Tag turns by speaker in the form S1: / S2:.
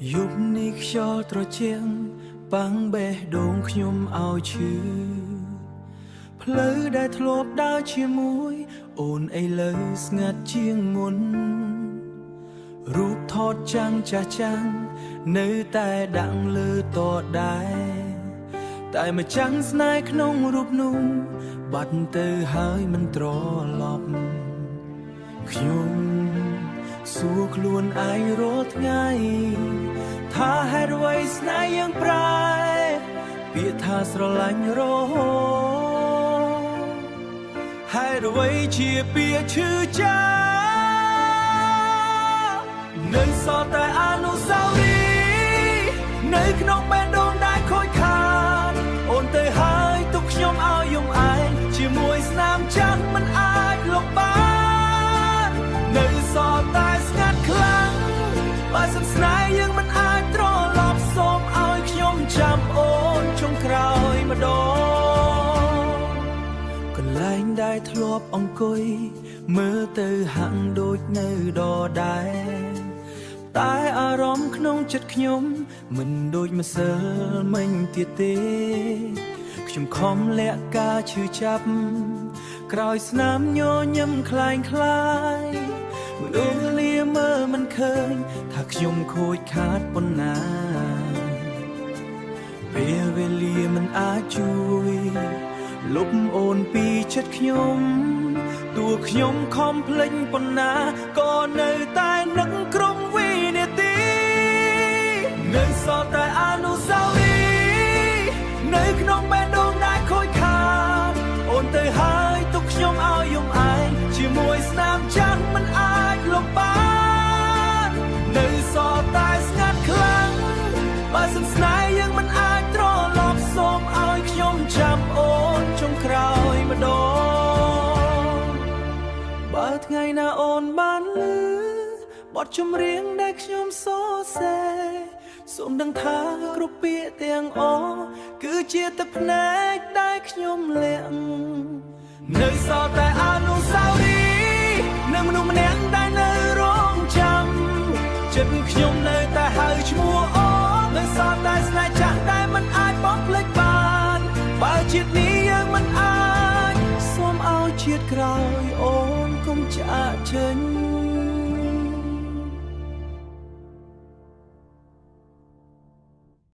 S1: យប់នេះខ្យល់ត្រជាក់បាំងបេះដូងខ្ញុំឲ្យឈឺផ្លូវដែលធ្លាប់ដើរជាមួយអូនឥឡូវស្ងាត់ជាងមុនរូបថតចាំងចាស់ចាំងនៅតែដាក់លើតដែរតែមកចាំងស្នេហ៍ក្នុងរូបនោះបាត់ទៅហើយមិនត្រឡប់ខ្ញុំសួរខ្លួនឯងរាល់ថ្ងៃថាហេតុអ្វីស្នេហ៍យើងប្រែពាក្យថាស្រឡាញ់រហូតហេតុអ្វីជាពាក្យឈឺចាប់នៅសល់តែអនុស្សាវរីយ៍នៅក្នុងបេះដូងដែលខូចខាតអូនទៅហើយទុកខ្ញុំឲ្យយំឯងជាមួយស្នាមចាស់មិនអាចលុបបាននៅសល់តែស្ងាត់ខ្លាំងបើសិនស្នេហ៍យើងមិនអាចត្រឡប់សូមឲ្យខ្ញុំចាំអូនចុងក្រោយម្ដងកន្លែងដែលធ្លាប់អង្គុយមើលទៅហាក់ដូចនៅដដែលតែអារម្មណ៍ក្នុងចិត្តខ្ញុំមិនដូចម្សិលមិញទៀតទេខ្ញុំខំលាក់ការឈឺចាប់ក្រោយស្នាមញញឹមคล้ายคล้ายមនុស្សលាមើលមិនឃើញថាខ្ញុំខូចខាតប៉ុណ្ណាពេលវេលាមិនអាចជួយលុបអូនពីចិត្តខ្ញុំតួខ្ញុំខំភ្លេចប៉ុណ្ណាក៏នៅតែនឹកក្រុមវិនាទីនៅសល់តែអនុស្សាវរីយ៍នៅក្នុងបេះដូងដែលខូចខាតអូនទៅហើយទុកខ្ញុំឲ្យយំឯងជាមួយស្នាមចាស់មិនអាចលុបបាននៅសល់តែស្ងាត់ខ្លាំងបើសិនស្នេហ៍យើងមិនអាចត្រឡប់សូមឲ្យខ្ញុំចាំអូនចុងក្រោយម្ដងបើថ្ងៃណាអូនបានឮបទចម្រៀងដែលខ្ញុំសរសេរសូមដឹងថាគ្រប់ពាក្យទាំងអស់គឺជាទឹកភ្នែកដែលខ្ញុំលាក់នៅសល់តែអនុស្សាវរីយ៍នៅមនុស្សម្នាក់ដែលនៅរងចាំចិត្តខ្ញុំនៅតែហៅឈ្មោះអូននៅសល់តែស្នេហ៍ចាស់ដែលមិនអាចបំភ្លេចបានបើជាតិនេះយើងមិនអាចសូមឲ្យជាតិក្រោយអូនកុំចាកចេញ